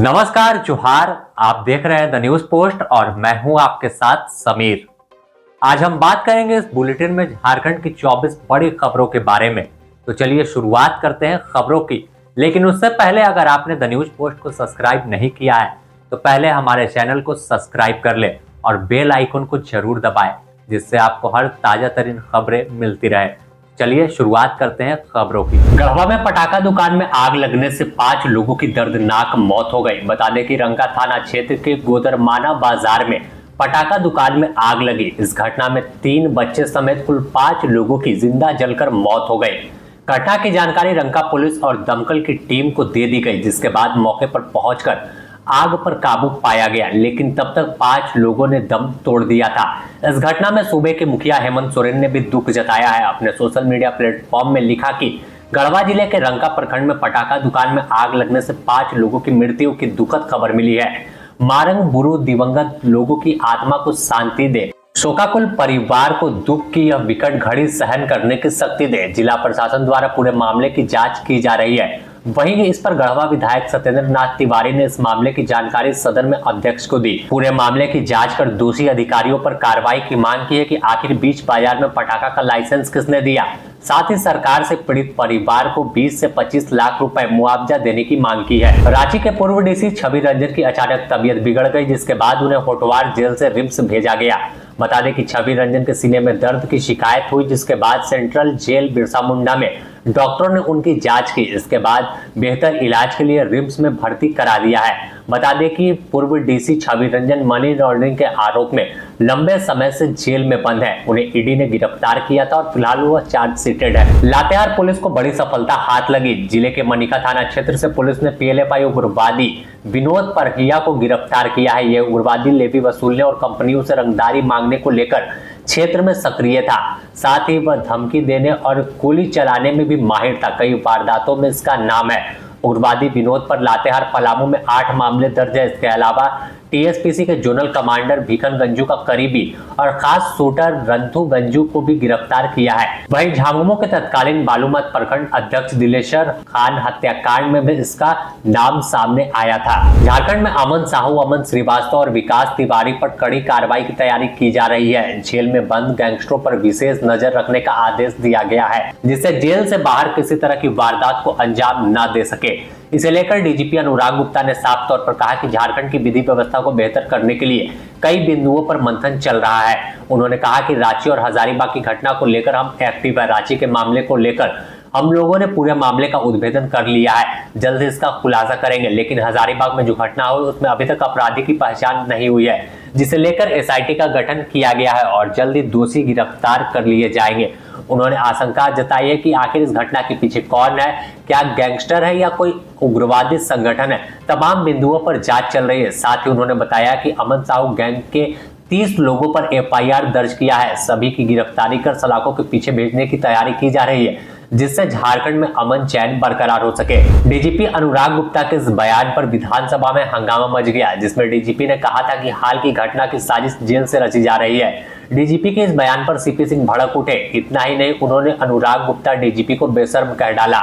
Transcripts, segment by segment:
नमस्कार जोहार। आप देख रहे हैं द न्यूज पोस्ट और मैं हूं आपके साथ समीर। आज हम बात करेंगे इस बुलेटिन में झारखंड की 24 बड़ी खबरों के बारे में। तो चलिए शुरुआत करते हैं खबरों की। लेकिन उससे पहले अगर आपने द न्यूज पोस्ट को सब्सक्राइब नहीं किया है तो पहले हमारे चैनल को सब्सक्राइब कर ले और बेल आइकन को जरूर दबाएं, जिससे आपको हर ताजा तरीन खबरें मिलती रहे। चलिए शुरुआत करते हैं खबरों की। गढ़वा में पटाखा दुकान में आग लगने से 5 लोगों की दर्दनाक मौत हो गई। बता दें कि रंका थाना क्षेत्र के गोदरमाना बाजार में पटाखा दुकान में आग लगी। इस घटना में 3 बच्चे समेत कुल 5 लोगों की जिंदा जलकर मौत हो गई। घटना की जानकारी रंका पुलिस और दमकल की टीम को दे दी गई, जिसके बाद मौके पर पहुंचकर आग पर काबू पाया गया, लेकिन तब तक 5 लोगों ने दम तोड़ दिया था। इस घटना में सूबे के मुखिया हेमंत सोरेन ने भी दुख जताया है। अपने सोशल मीडिया प्लेटफॉर्म में लिखा कि गढ़वा जिले के रंका प्रखंड में पटाखा दुकान में आग लगने से 5 लोगों की मृत्यु की दुखद खबर मिली है। मारंग बुरु दिवंगत लोगों की आत्मा को शांति दे, शोकाकुल परिवार को दुख की यह विकट घड़ी सहन करने की शक्ति दे। जिला प्रशासन द्वारा पूरे मामले की जांच की जा रही है। वहीं इस पर गढ़वा विधायक सत्येंद्र नाथ तिवारी ने इस मामले की जानकारी सदन में अध्यक्ष को दी। पूरे मामले की जांच कर दोषी अधिकारियों पर कार्रवाई की मांग की है कि आखिर बीच बाजार में पटाखा का लाइसेंस किसने दिया। साथ ही सरकार से पीड़ित परिवार को 20 से 25 लाख रुपए मुआवजा देने की मांग की है। रांची के पूर्व डीसी छवि रंजन की अचानक तबीयत बिगड़ गई, जिसके बाद उन्हें होटवार जेल से रिम्स भेजा गया। बता दें कि छवि रंजन के सीने में दर्द की शिकायत हुई, जिसके बाद सेंट्रल जेल बिरसा मुंडा में डॉक्टरों ने उनकी जांच की। इसके बाद बेहतर इलाज के लिए रिम्स में भर्ती करा दिया है। बता दें कि पूर्व DC Chhavi Ranjan money laundering के आरोप में लंबे समय से जेल में बंद है। उन्हें ईडी ने गिरफ्तार किया था और फिलहाल वह चार्जशीटेड है। लातेहार पुलिस को बड़ी सफलता हाथ लगी। जिले के मनिका थाना क्षेत्र से पुलिस ने पीएलएफआई उग्रवादी विनोद परकिया को गिरफ्तार किया है। यह उग्रवादी लेवी वसूलने और कंपनियों से रंगदारी मांगने को लेकर क्षेत्र में सक्रिय था। साथ ही वह धमकी देने और गोली चलाने में भी माहिर था। कई वारदातों में इसका नाम है। उग्रवादी विनोद पर लातेहार पलामू में 8 मामले दर्ज है। इसके अलावा टीएसपीसी के जोनल कमांडर भीखन गंजू का करीबी और खास शूटर रंथू गंजू को भी गिरफ्तार किया है। वहीं झामुमो के तत्कालीन बालूमाथ प्रखंड अध्यक्ष दिलेश्वर खान हत्याकांड में भी इसका नाम सामने आया था। झारखंड में अमन साहू, अमन श्रीवास्तव और विकास तिवारी पर कड़ी कार्रवाई की तैयारी की जा रही है। जेल में बंद गैंगस्टरों पर विशेष नजर रखने का आदेश दिया गया है, जिससे जेल से बाहर किसी तरह की वारदात को अंजाम न दे सके। इसे लेकर डीजीपी अनुराग गुप्ता ने साफ तौर पर कहा कि झारखंड की विधि व्यवस्था को बेहतर करने के लिए कई बिंदुओं पर मंथन चल रहा है। उन्होंने कहा कि रांची और हजारीबाग की घटना को लेकर हम एक्टिव है। रांची के मामले को लेकर हम लोगों ने पूरे मामले का उद्भेदन कर लिया है, जल्द ही इसका खुलासा करेंगे। लेकिन हजारीबाग में जो घटना हुई उसमें अभी तक अपराधी की पहचान नहीं हुई है, जिसे लेकर एसआईटी का गठन किया गया है और जल्द ही दोषी गिरफ्तार कर लिए जाएंगे। उन्होंने आशंका जताई है कि आखिर इस घटना के पीछे कौन है, क्या गैंगस्टर है या कोई उग्रवादी संगठन है। तमाम बिंदुओं पर जांच चल रही है। साथ ही उन्होंने बताया कि अमन साहू गैंग के 30 लोगों पर एफआईआर दर्ज किया है। सभी की गिरफ्तारी कर सलाखों के पीछे भेजने की तैयारी की जा रही है, जिससे झारखंड में अमन चैन बरकरार हो सके। डीजीपी अनुराग गुप्ता के इस बयान पर विधानसभा में हंगामा मच गया, जिसमें डीजीपी ने कहा था कि हाल की घटना की साजिश जेल से रची जा रही है। डीजीपी के इस बयान पर सीपी सिंह भड़क उठे। इतना ही नहीं, उन्होंने अनुराग गुप्ता डीजीपी को बेशर्म कह डाला।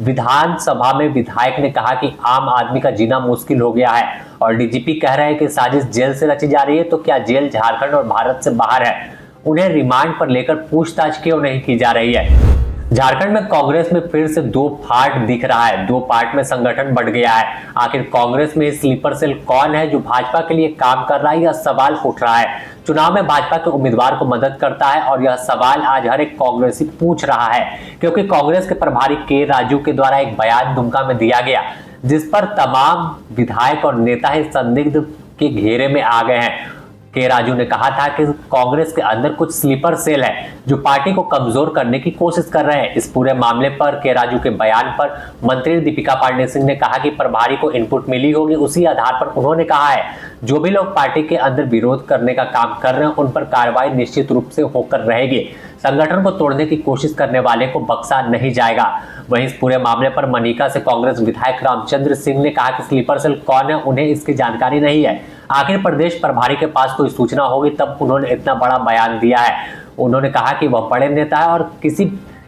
विधानसभा में विधायक ने कहा कि आम आदमी का जीना मुश्किल हो गया है और डीजीपी कह रहे हैं कि साजिश जेल से रची जा रही है, तो क्या जेल झारखंड और भारत से बाहर है? उन्हें रिमांड पर लेकर पूछताछ क्यों नहीं की जा रही है? झारखंड में कांग्रेस में फिर से 2 फाट दिख रहा है। 2 पार्ट में संगठन बढ़ गया है। आखिर कांग्रेस में स्लीपर सेल कौन है जो भाजपा के लिए काम कर रहा है, यह सवाल उठ रहा है। चुनाव में भाजपा के उम्मीदवार को मदद करता है और यह सवाल आज हर एक कांग्रेसी पूछ रहा है, क्योंकि कांग्रेस के प्रभारी के राजू के द्वारा एक बयान दुमका में दिया गया, जिस पर तमाम विधायक और नेता ही संदिग्ध के घेरे में आ गए हैं। के राजू ने कहा था कि कांग्रेस के अंदर कुछ स्लीपर सेल है जो पार्टी को कमजोर करने की कोशिश कर रहे हैं। इस पूरे मामले पर के राजू के बयान पर मंत्री दीपिका पांडे सिंह ने कहा कि प्रभारी को इनपुट मिली होगी, उसी आधार पर उन्होंने कहा है जो भी लोग पार्टी के अंदर विरोध करने का काम कर रहे हैं उन पर कार्रवाई निश्चित रूप से होकर रहेगी। संगठन को तोड़ने की कोशिश करने वाले को बख्शा नहीं जाएगा। वहीं इस पूरे मामले पर मनिका से कांग्रेस विधायक रामचंद्र सिंह ने कहा कि स्लीपर सेल कौन है उन्हें इसकी जानकारी नहीं है। आखिर प्रदेश प्रभारी के पास कोई सूचना होगी तब उन्होंने इतना बड़ा बयान दिया है। उन्होंने कहा कि वह बड़े नेता है और किसी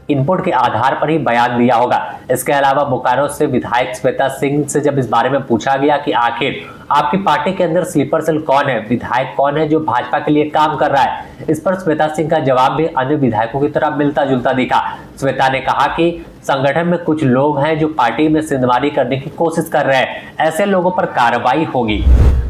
इनपुट के आधार पर ही बयान दिया होगा। इसके अलावा बोकारो से विधायक श्वेता सिंह से जब इस बारे में पूछा गया कि आखिर आपकी पार्टी के अंदर स्लीपर सेल कौन है, विधायक कौन है जो भाजपा के लिए काम कर रहा है, इस पर श्वेता सिंह का जवाब भी अन्य विधायकों की तरह मिलता जुलता दिखा। श्वेता ने कहा कि संगठन में कुछ लोग हैं जो पार्टी में सिंधवारी करने की कोशिश कर रहे हैं, ऐसे लोगों पर कार्रवाई होगी।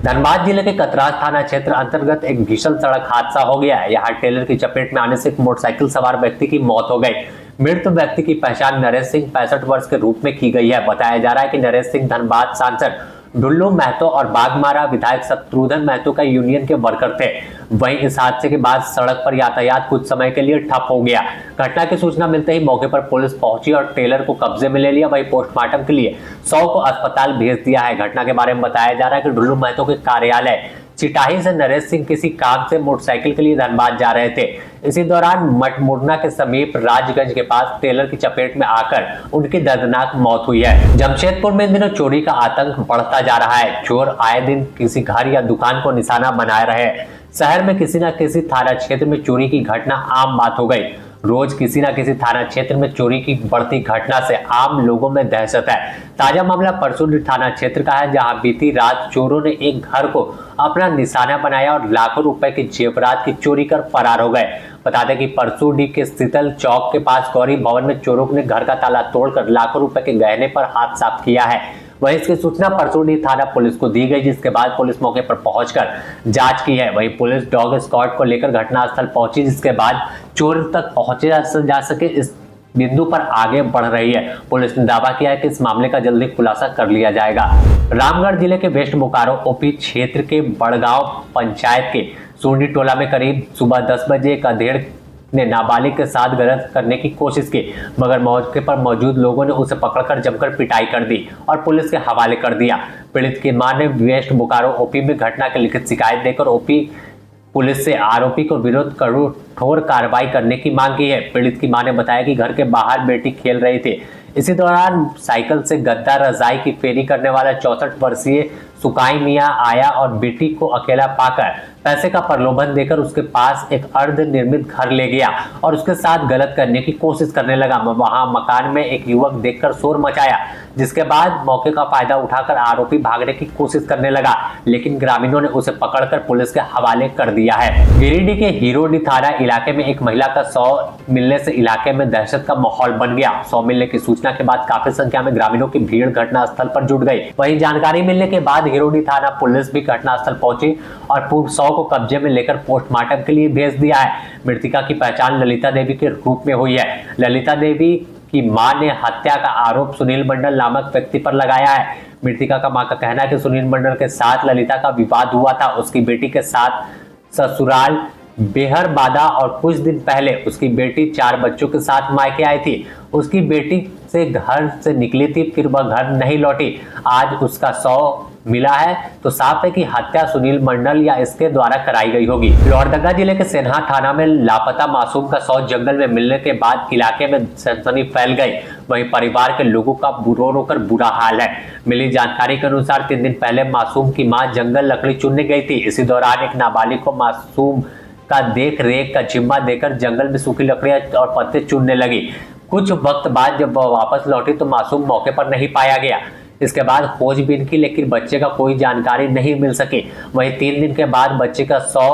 धनबाद जिले के कतरास थाना क्षेत्र अंतर्गत एक भीषण सड़क हादसा हो गया है। यहाँ टेलर की चपेट में आने से एक मोटरसाइकिल सवार व्यक्ति की मौत हो गई। मृत व्यक्ति की पहचान नरेश सिंह 65 वर्ष के रूप में की गई है। बताया जा रहा है कि नरेश सिंह धनबाद सांसद डुल्लू महतो और बाघमारा विधायक शत्रुघ्न महतो का यूनियन के वर्कर थे। वहीं इस हादसे के बाद सड़क पर यातायात कुछ समय के लिए ठप हो गया। घटना की सूचना मिलते ही मौके पर पुलिस पहुंची और टेलर को कब्जे में ले लिया। वहीं पोस्टमार्टम के लिए 100 को अस्पताल भेज दिया है। घटना के बारे में बताया जा रहा है कि डुल्लू महतो के कार्यालय चिटाही से नरेश सिंह किसी काम से मोटरसाइकिल के लिए धनबाद जा रहे थे। इसी दौरान मटमुरना के समीप राजगंज के पास टेलर की चपेट में आकर उनकी दर्दनाक मौत हुई है। जमशेदपुर में इन दिनों चोरी का आतंक बढ़ता जा रहा है। चोर आए दिन किसी घर या दुकान को निशाना बनाए रहे। शहर में किसी न किसी थाना क्षेत्र में चोरी की घटना आम बात हो गई। रोज किसी न किसी थाना क्षेत्र में चोरी की बढ़ती घटना से आम लोगों में दहशत है। ताजा मामला परसूडी थाना क्षेत्र का है, जहां बीती रात चोरों ने एक घर को अपना निशाना बनाया और लाखों रुपए के जेवरात की चोरी कर फरार हो गए। बता दें कि परसूडी के शीतल चौक के पास गौरी भवन में चोरों ने घर का ताला तोड़कर लाखों रुपए के गहने पर हाथ साफ किया है। वहीं इसकी सूचना परसूडी थाना पुलिस को दी गई, जिसके बाद पुलिस मौके पर पहुंचकर जांच की है। वहीं पुलिस डॉग स्क्वाड को लेकर घटनास्थल पहुंची, जिसके बाद चोर तक पहुंचे जा सके इस बिंदु पर आगे बढ़ रही है। पुलिस ने दावा किया है कि इस मामले का जल्दी खुलासा कर लिया जाएगा। रामगढ़ जिले के वेस्ट बोकारो ओपी क्षेत्र के बड़गांव पंचायत के सूंडी टोला में करीब सुबह 10 बजे एक अधेड़ ने नाबालिग के साथ गलत करने की कोशिश की, मगर मौके पर मौजूद लोगों ने उसे पकड़कर जमकर पिटाई कर दी और पुलिस के हवाले कर दिया। पीड़ित की मां ने वेस्ट बोकारो ओपी में घटना की लिखित शिकायत देकर ओपी पुलिस से आरोपी को विरोध कठोर कार्रवाई करने की मांग की है। पीड़ित की मां ने बताया कि घर के बाहर बेटी खेल रही थी। इसी दौरान साइकिल से गद्दा रजाई की फेरी करने वाला 64 वर्षीय सुकाई मियां आया और बेटी को अकेला पाकर पैसे का प्रलोभन देकर उसके पास एक अर्ध निर्मित घर ले गया और उसके साथ गलत करने की कोशिश करने लगा। वहां मकान में एक युवक देखकर शोर मचाया, जिसके बाद मौके का फायदा उठाकर आरोपी भागने की कोशिश करने लगा, लेकिन ग्रामीणों ने उसे पकड़कर पुलिस के हवाले कर दिया है। गिरिडीह के हीरोडी थाना इलाके में एक महिला का 100 मिलने से इलाके में दहशत का माहौल बन गया। 100 मिलने की सूचना के बाद काफी संख्या में ग्रामीणों की भीड़ घटनास्थल पर जुट गई। वहीं जानकारी मिलने के बाद हीरोडी थाना पुलिस भी घटनास्थल पहुंची और पूर्व 100 को कब्जे में लेकर पोस्टमार्टम के लिए भेज दिया है। मृतिका की पहचान ललिता देवी के रूप में हुई है। ललिता देवी की मां ने हत्या का आरोप सुनील मंडल नामक व्यक्ति पर लगाया है। मृतिका का मां का कहना है कि सुनील मंडल के साथ ललिता का विवाद हुआ था। उसकी बेटी के साथ ससुराल बेहर बादा और कुछ दिन पहले उसकी बेटी 4 बच्चों के साथ मायके आई थी। उसकी बेटी से घर से निकली थी, फिर वह घर नहीं लौटी। आज उसका 100 मिला है तो साफ है कि हत्या सुनील मंडल या इसके द्वारा कराई गई होगी। लोहरदगा जिले के सेन्हा थाना में लापता मासूम का 100 जंगल में मिलने के बाद इलाके में सनसनी फैल गई। वहीं परिवार के लोगों का रो रो कर बुरा हाल है। मिली जानकारी के अनुसार 3 दिन पहले मासूम की मां जंगल लकड़ी चुनने गई थी। इसी दौरान एक नाबालिग को मासूम का देख रेख का जिम्मा देकर जंगल में सूखी लकड़ियां और पत्ते चुनने लगी। कुछ वक्त बाद जब वह वापस लौटी तो मासूम मौके पर नहीं पाया गया। इसके बाद खोजबीन की, लेकिन बच्चे का कोई जानकारी नहीं मिल सकी। वहीं 3 दिन के बाद बच्चे का 100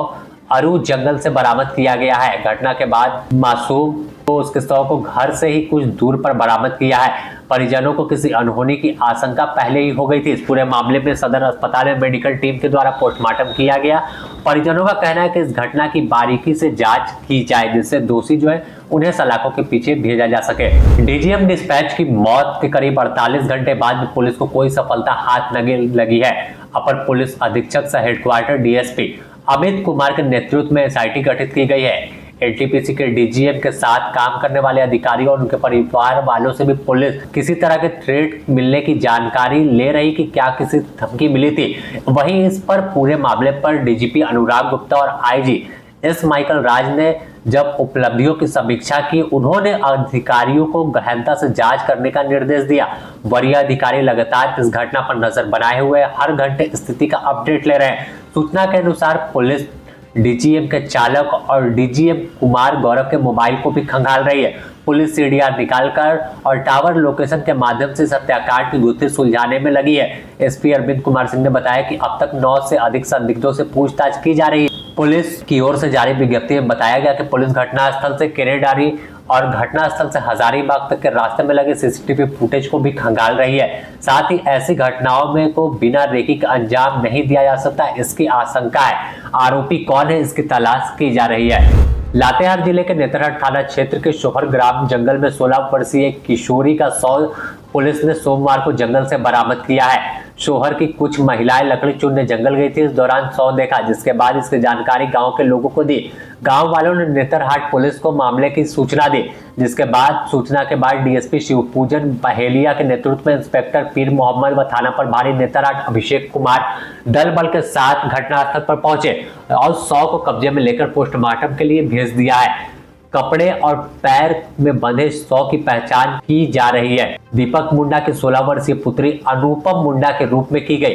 अरू जंगल से बरामद किया गया है। घटना के बाद मासूम को उसके 100 को घर से ही कुछ दूर पर बरामद किया है। परिजनों को किसी अनहोनी की आशंका पहले ही हो गई थी। इस पूरे मामले में सदर अस्पताल में मेडिकल टीम के द्वारा पोस्टमार्टम किया गया। परिजनों का कहना है कि इस घटना की बारीकी से जांच की जाए, जिससे दोषी जो है उन्हें सलाखों के पीछे भेजा जा सके। डीजीएम डिस्पैच की मौत के करीब 48 घंटे बाद भी पुलिस को कोई सफलता हाथ नहीं लगी है। अपर पुलिस अधीक्षक सह हेडक्वार्टर डीएसपी अमित कुमार के नेतृत्व में एसआईटी गठित की गई है। एनटीपीसी के डीजीएम के साथ काम करने वाले अधिकारियों और उनके परिवार वालों से भी पुलिस किसी तरह के थ्रेट मिलने की जानकारी ले रही कि क्या किसी धमकी मिली थी। वहीं इस पर पूरे मामले पर डीजीपी अनुराग गुप्ता और आईजी एस माइकल राज ने जब उपलब्धियों की समीक्षा की, उन्होंने अधिकारियों को गहनता से जांच करने का निर्देश दिया। वरीय अधिकारी लगातार इस घटना पर नजर बनाए हुए हर घंटे स्थिति का अपडेट ले रहे हैं। सूचना के अनुसार पुलिस डीजीएम के चालक और डीजीएम कुमार गौरव के मोबाइल को भी खंगाल रही है। पुलिस सीडीआर निकालकर और टावर लोकेशन के माध्यम से हत्याकांड की गुत्थी सुलझाने में लगी है। एसपी अरविंद कुमार सिंह ने बताया कि अब तक 9 से अधिक संदिग्धों से पूछताछ की जा रही है। पुलिस की ओर से जारी विज्ञप्ति में बताया गया कि पुलिस घटनास्थल से केरेडारी और घटनास्थल से हजारीबाग तक के रास्ते में लगे सीसीटीवी फुटेज को भी खंगाल रही है। साथ ही ऐसी घटनाओं में को बिना रेकी का अंजाम नहीं दिया जा सकता, इसकी आशंका है। आरोपी कौन है, इसकी तलाश की जा रही है। लातेहार जिले के नेतरहाट थाना क्षेत्र के शोहर ग्राम जंगल में 16 वर्षीय एक किशोरी का शव पुलिस ने सोमवार को जंगल से बरामद किया है। शोहर की कुछ महिलाएं लकड़ी चुनने जंगल गई थी। इस दौरान शव देखा, जिसके बाद इसकी जानकारी गांव के लोगों को दी। गांव वालों ने नेतरहाट पुलिस को मामले की सूचना दी, जिसके बाद सूचना के बाद डीएसपी शिवपूजन बहेलिया के नेतृत्व में इंस्पेक्टर पीर मोहम्मद व थाना प्रभारी नेतरहाट अभिषेक कुमार दल बल के साथ घटनास्थल पर पहुंचे और शव को कब्जे में लेकर पोस्टमार्टम के लिए भेज दिया है। कपड़े और पैर में बंधे शव की पहचान की जा रही है। दीपक मुंडा की 16 वर्षीय पुत्री अनुपम मुंडा के रूप में की गई।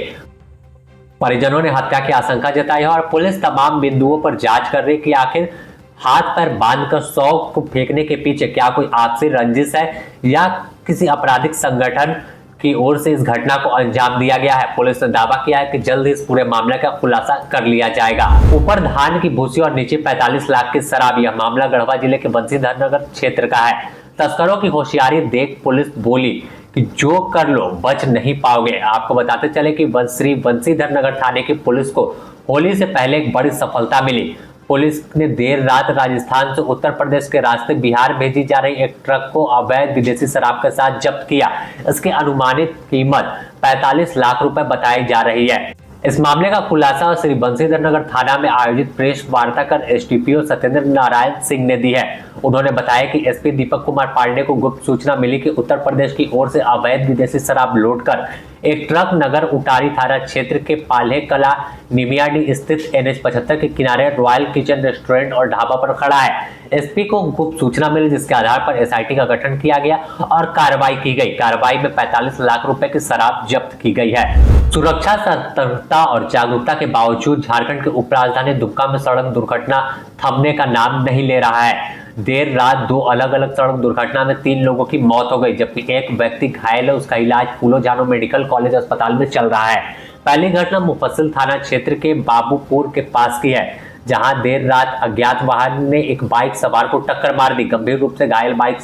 परिजनों ने हत्या की आशंका जताई है और पुलिस तमाम बिंदुओं पर जांच कर रही है कि आखिर हाथ पैर बांधकर शव को फेंकने के पीछे क्या कोई आपसी रंजिश है या किसी आपराधिक संगठन की ओर से इस घटना को अंजाम दिया गया है। पुलिस ने दावा किया है कि जल्द ही इस पूरे मामले का खुलासा कर लिया जाएगा। ऊपर धान की भूसी और नीचे 45 लाख की शराब। यह मामला गढ़वा जिले के बंसीधर नगर क्षेत्र का है। तस्करों की होशियारी देख पुलिस बोली कि जो कर लो बच नहीं पाओगे। आपको बताते चले कि बंसीधर नगर थाने की पुलिस को होली से पहले एक बड़ी सफलता मिली। पुलिस ने देर रात राजस्थान से उत्तर प्रदेश के रास्ते बिहार भेजी जा रही एक ट्रक को अवैध विदेशी शराब के साथ जब्त किया। इसकी अनुमानित कीमत 45 लाख रुपए बताई जा रही है। इस मामले का खुलासा श्री बंसीधर नगर थाना में आयोजित प्रेस वार्ता कर एसडीपीओ सत्येंद्र नारायण सिंह ने दी है। उन्होंने बताया कि एसपी दीपक कुमार पांडे को गुप्त सूचना मिली कि उत्तर प्रदेश की ओर से अवैध विदेशी शराब लोडकर एक ट्रक नगर उटारी थाना क्षेत्र के पाल्हे कला निमियाडी स्थित NH 75 के किनारे रॉयल किचन रेस्टोरेंट और ढाबा पर खड़ा है। एसपी को गुप्त सूचना मिली, जिसके आधार पर एसआईटी का गठन किया गया और कार्रवाई की गई। कार्रवाई में 45 लाख रुपए की शराब जब्त की गई है। सुरक्षा, सतर्कता और जागरूकता के बावजूद झारखंड के उपराजधानी दुमका में सड़क दुर्घटना थमने का नाम नहीं ले रहा है। देर रात 2 अलग अलग सड़क दुर्घटना में 3 लोगों की मौत हो गई, जबकि एक व्यक्ति घायल है। उसका इलाज फूलो जानो मेडिकल कॉलेज अस्पताल में चल रहा है। पहली घटना मुफस्सिल थाना क्षेत्र के बाबूपुर के पास की है, जहां देर रात अज्ञात वाहन ने एक बाइक सवार को टक्कर मार दी। गंभीर रूप से घायल बाइक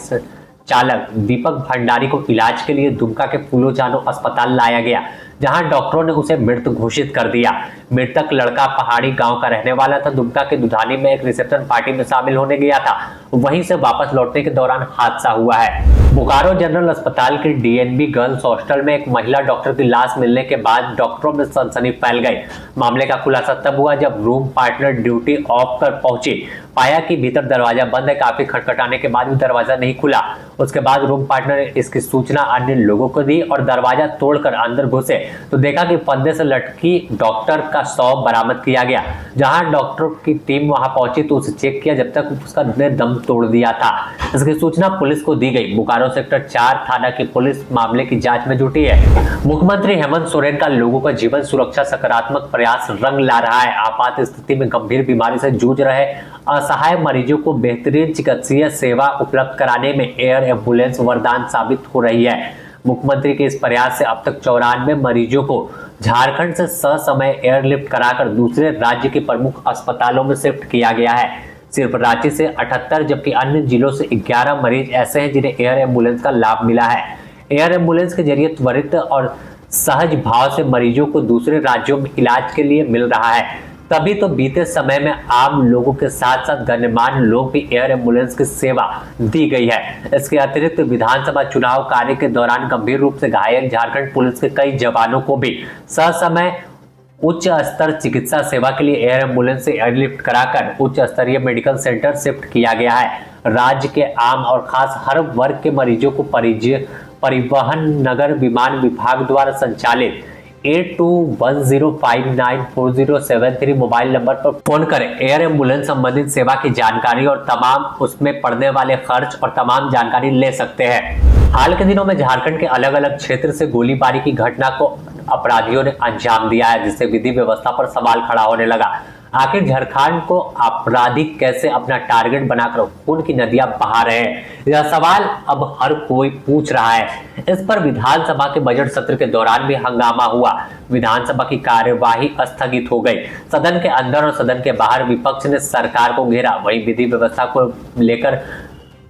चालक दीपक भंडारी को इलाज के लिए दुमका के फूलो जानो अस्पताल लाया गया, जहां डॉक्टरों ने उसे मृत घोषित कर दिया। मृतक लड़का पहाड़ी गांव का रहने वाला था। दुमका के दुधानी में एक रिसेप्शन पार्टी में शामिल होने गया था, वहीं से वापस लौटने के दौरान हादसा हुआ है। बोकारो जनरल अस्पताल के डीएनबी गर्ल्स हॉस्टल में एक महिला डॉक्टर की लाश मिलने के बाद डॉक्टरों में सनसनी फैल गई। मामले का खुलासा तब हुआ जब रूम पार्टनर ड्यूटी ऑफ कर पहुंची। पाया कि भीतर दरवाजा बंद है। काफी खटखटाने के बाद भी दरवाजा नहीं खुला। उसके बाद रूम पार्टनर ने इसकी सूचना अन्य लोगों को दी और दरवाजा तोड़कर अंदर घुसे तो देखा कि फंदे से लटकी डॉक्टर का शव बरामद किया गया। जहां डॉक्टर की टीम वहां पहुंची तो उसे चेक किया, जब तक उसका दम तोड़ दिया था। इसकी सूचना पुलिस को दी गई। बोकारो सेक्टर 4 थाना की पुलिस मामले की जांच में जुटी है। मुख्यमंत्री हेमंत सोरेन का लोगों का जीवन सुरक्षा सकारात्मक प्रयास रंग ला रहा है। आपात स्थिति में गंभीर बीमारी से जूझ रहे असहाय मरीजों को बेहतरीन चिकित्सीय सेवा उपलब्ध कराने में एयर एम्बुलेंस वरदान साबित हो रही है। मुख्यमंत्री के इस प्रयास से अब तक 94 मरीजों को झारखंड से ससमय एयरलिफ्ट कराकर दूसरे राज्य के प्रमुख अस्पतालों में शिफ्ट किया गया है। सिर्फ रांची से 78 जबकि अन्य जिलों से 11 मरीज ऐसे हैं जिन्हें एयर एम्बुलेंस का लाभ मिला है। एयर एम्बुलेंस के जरिए त्वरित और सहज भाव से मरीजों को दूसरे राज्यों में इलाज के लिए मिल रहा है। तभी तो बीते समय में आम लोगों के साथ साथ गणमान्य लोग भी एयर एम्बुलेंस की सेवा दी गई है। इसके अतिरिक्त विधानसभा चुनाव कार्य के दौरान गंभीर रूप से घायल झारखंड पुलिस के कई जवानों को भी ससमय उच्च स्तर चिकित्सा सेवा के लिए एयर एम्बुलेंस से एयरलिफ्ट कराकर उच्च स्तरीय मेडिकल सेंटर शिफ्ट किया गया है। राज्य के आम और खास हर वर्ग के मरीजों को परिवहन नगर विमान विभाग द्वारा संचालित 8210594073 मोबाइल नंबर पर फोन करें। एयर एम्बुलेंस संबंधित सेवा की जानकारी और तमाम उसमें पड़ने वाले खर्च और तमाम जानकारी ले सकते हैं। हाल के दिनों में झारखंड के अलग अलग क्षेत्र से गोलीबारी की घटना को अपराधियों ने अंजाम दिया है, जिससे विधि व्यवस्था पर सवाल खड़ा होने लगा। आखिर झारखंड को आपराधिक कैसे अपना टारगेट बनाकर खून की नदियां बहा रहे हैं, यह सवाल अब हर कोई पूछ रहा है। इस पर विधानसभा के बजट सत्र के दौरान भी हंगामा हुआ। विधानसभा की कार्यवाही स्थगित हो गई। सदन के अंदर और सदन के बाहर विपक्ष ने सरकार को घेरा। वहीं विधि व्यवस्था को लेकर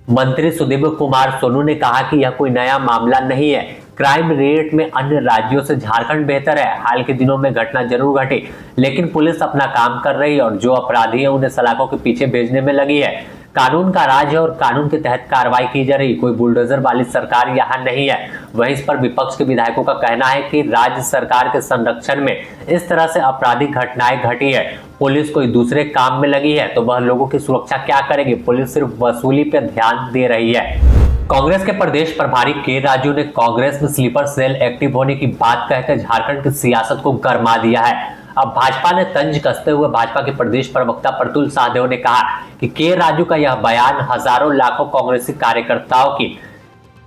मंत्री सुदीप कुमार सोनू ने कहा कि यह कोई नया मामला नहीं है। क्राइम रेट में अन्य राज्यों से झारखंड बेहतर है। हाल के दिनों में घटना जरूर घटी, लेकिन पुलिस अपना काम कर रही है और जो अपराधी है उन्हें सलाखों के पीछे भेजने में लगी है। कानून का राज है और कानून के तहत कार्रवाई की जा रही। कोई बुलडोजर वाली सरकार यहाँ नहीं है। वहीं इस पर विपक्ष के विधायकों का कहना है कि राज्य सरकार के संरक्षण में इस तरह से आपराधिक घटनाएं घटी है। पुलिस कोई दूसरे काम में लगी है तो वह लोगों की सुरक्षा क्या करेगी? पुलिस सिर्फ वसूली पर ध्यान दे रही है। कांग्रेस के प्रदेश प्रभारी के राजू ने कांग्रेस में स्लीपर सेल एक्टिव होने की बात कहकर झारखंड की सियासत को गरमा दिया है। अब भाजपा ने तंज कसते हुए भाजपा के प्रदेश प्रवक्ता प्रतुल सहदेव ने कहा कि के राजू का यह बयान हजारों लाखों कांग्रेसी कार्यकर्ताओं की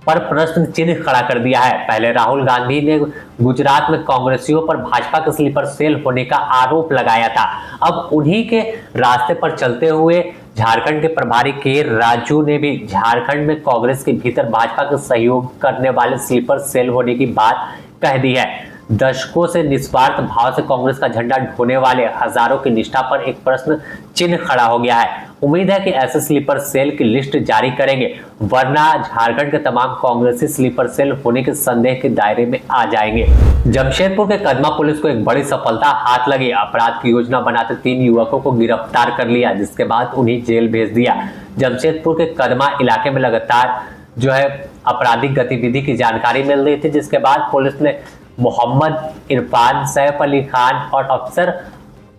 पर प्रश्न चिन्ह खड़ा कर दिया है। पहले राहुल गांधी ने गुजरात में कांग्रेसियों पर भाजपा के स्लीपर सेल होने का आरोप लगाया था। अब उन्हीं के रास्ते पर चलते हुए झारखंड के प्रभारी के राजू ने भी झारखंड में कांग्रेस के भीतर भाजपा का सहयोग करने वाले स्लीपर सेल होने की बात कह दी है। दशकों से निस्वार्थ भाव से कांग्रेस का झंडा ढोने वाले हजारों की निष्ठा पर एक प्रश्न चिन्ह खड़ा हो गया है। उम्मीद है कि ऐसे स्लीपर सेल की लिस्ट जारी करेंगे, वरना झारखंड के तमाम कांग्रेसी स्लीपर सेल होने के संदेह के दायरे में आ जाएंगे। जमशेदपुर के कदमा पुलिस को एक बड़ी सफलता हाथ लगी। अपराध की योजना बनाते 3 युवकों को गिरफ्तार कर लिया, जिसके बाद उन्हें जेल भेज दिया। जमशेदपुर के कदमा इलाके में लगातार आपराधिक गतिविधि की जानकारी मिल रही थी, जिसके बाद पुलिस ने मोहम्मद इरफान, सैफ अली खान और अफसर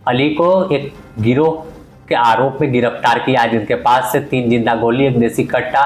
अली को एक गिरोह के आरोप में गिरफ्तार किया है, जिनके पास से 3 जिंदा गोली, एक देसी कट्टा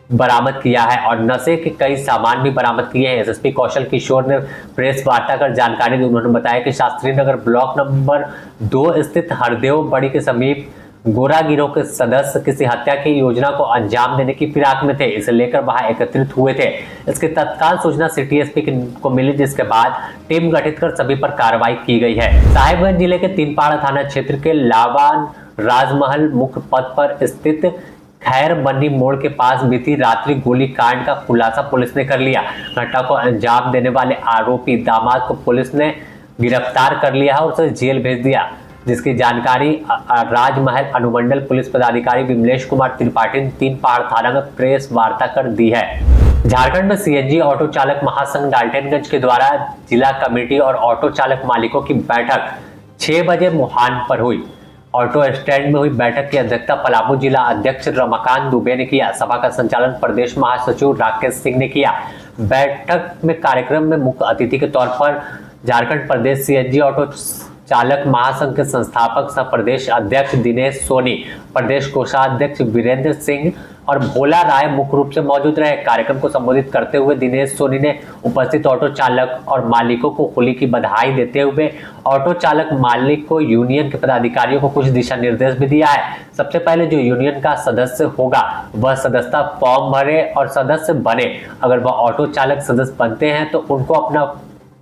बरामद किया है और नशे के कई सामान भी बरामद किए हैं। एसएसपी कौशल किशोर ने प्रेस वार्ता कर जानकारी दी। उन्होंने बताया कि शास्त्री नगर ब्लॉक नंबर 2 स्थित हरदेव बड़ी के समीप गोरा गिरोह के सदस्य किसी हत्या की योजना को अंजाम देने की फिराक में थे। इसे लेकर वहां एकत्रित हुए थे। इसकी तत्काल सूचना सिटी एसपी को मिली, जिसके बाद टीम गठित कर सभी पर कार्रवाई की गई है। साहिबगंज जिले के तीनपाड़ा थाना क्षेत्र के लावान राजमहल मुख्य पथ पर स्थित खैर बन्नी मोड़ के पास बीती रात्रि गोलीकांड का खुलासा पुलिस ने कर लिया। घटना को अंजाम देने वाले आरोपी दामाद को पुलिस ने गिरफ्तार कर लिया है और उसे जेल भेज दिया, जिसकी जानकारी राजमहल अनुमंडल पुलिस पदाधिकारी विमलेश कुमार त्रिपाठी ने तीनपाड़ थाना में प्रेस वार्ता कर दी है। झारखंड में सीएनजी ऑटो चालक महासंघ डाल्टनगंज के द्वारा जिला कमेटी और ऑटो चालक मालिकों की बैठक 6 बजे मुहान पर हुई। ऑटो स्टैंड में हुई बैठक की अध्यक्षता पलामू जिला अध्यक्ष रमाकांत दुबे ने किया। सभा का संचालन प्रदेश महासचिव राकेश सिंह ने किया। बैठक में कार्यक्रम में मुख्य अतिथि के तौर पर झारखंड प्रदेश सीएनजी ऑटो चालक महासंघ के संस्थापक सह प्रदेश अध्यक्ष दिनेश सोनी, प्रदेश कोषाध्यक्ष वीरेंद्र सिंह और भोला राय मुख्य रूप से मौजूद रहे। कार्यक्रम को संबोधित करते हुए दिनेश सोनी ने उपस्थित ऑटो चालक और मालिकों को होली की बधाई देते हुए ऑटो चालक मालिक को यूनियन के पदाधिकारियों को कुछ दिशा निर्देश भी दिया है। सबसे पहले जो यूनियन का सदस्य होगा वह सदस्यता फॉर्म भरे और सदस्य बने। अगर वह ऑटो चालक सदस्य बनते हैं तो उनको अपना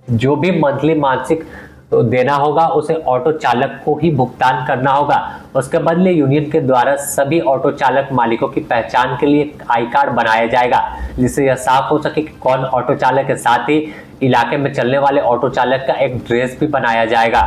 जो भी मंथली मासिक देना होगा उसे ऑटो चालक को ही भुगतान करना होगा। उसके बदले यूनियन के द्वारा सभी ऑटो चालक मालिकों की पहचान के लिए आई कार्ड बनाया जाएगा, जिससे यह साफ हो सके कि कौन ऑटो चालक है। साथ ही इलाके में चलने वाले ऑटो चालक का एक ड्रेस भी बनाया जाएगा।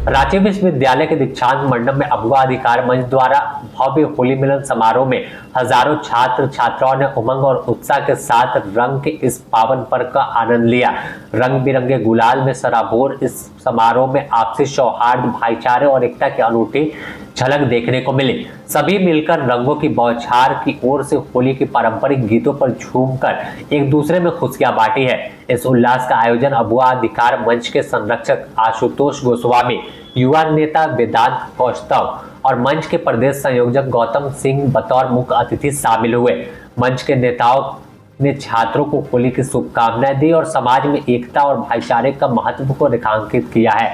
रांची विश्वविद्यालय के दीक्षांत मंडप में अगवा अधिकार मंच द्वारा भव्य होली मिलन समारोह में हजारों छात्र छात्राओं ने उमंग और उत्साह के साथ रंग के इस पावन पर्व का आनंद लिया। रंग बिरंगे गुलाल में सराबोर इस समारोह में आपसी सौहार्द, भाईचारे और एकता की अनूठी झलक देखने को मिली। सभी मिलकर रंगों की बौछार की ओर से होली की पारंपरिक गीतों पर झूमकर एक दूसरे में खुशियां बांटी है। इस उल्लास का आयोजन अगवा अधिकार मंच के संरक्षक आशुतोष गोस्वामी, युवा नेता वेदांत कौस्तव और मंच के प्रदेश संयोजक गौतम सिंह बतौर मुख्य अतिथि शामिल हुए। मंच के नेताओं ने छात्रों को होली की शुभकामनाएं दी और समाज में एकता और भाईचारे का महत्व को रेखांकित किया है।